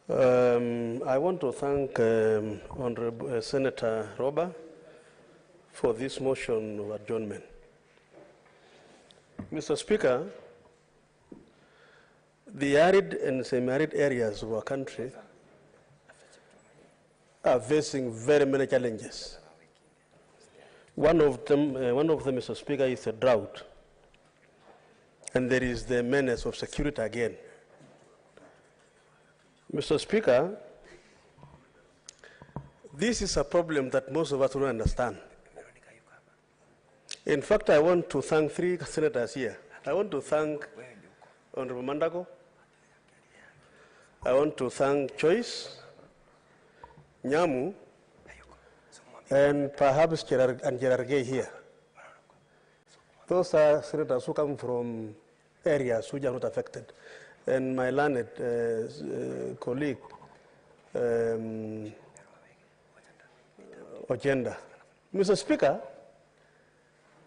I want to thank Honorable Senator Roba for this motion of adjournment. Mr. Speaker, the arid and semi-arid areas of our country are facing very many challenges. One of them, Mr. Speaker, is a drought, and there is the menace of security again. Mr. Speaker, this is a problem that most of us don't understand. In fact, I want to thank three senators here. I want to thank Honorable Mandago. I want to thank Choice, Nyamu, and perhaps Gerargay here. Those are senators who come from areas which are not affected. And my learned colleague, Ogenda. Mr. Speaker,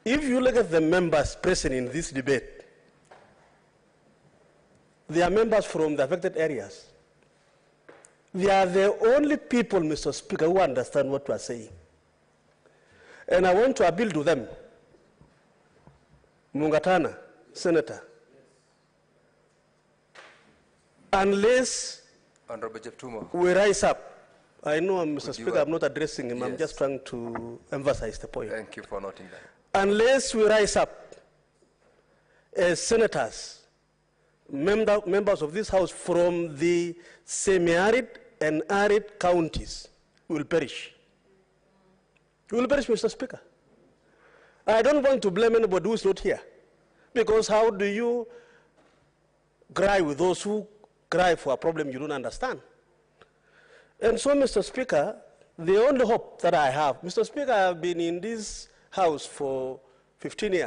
if you look at the members present in this debate, they are members from the affected areas. They are the only people, Mr. Speaker, who understand what we are saying. And I want to appeal to them. Mungatana, Senator, unless we rise up, I know, Mr. Speaker, I'm not addressing him, yes. I'm just trying to emphasize the point. Thank you for noting that. Unless we rise up as senators, members of this House from the semi-arid and arid counties, we will perish. We will perish, Mr. Speaker. I don't want to blame anybody who is not here, because how do you cry with those who cry for a problem you don't understand? And so, Mr. Speaker, the only hope that I have, Mr. Speaker, I have been in this House for 15 years.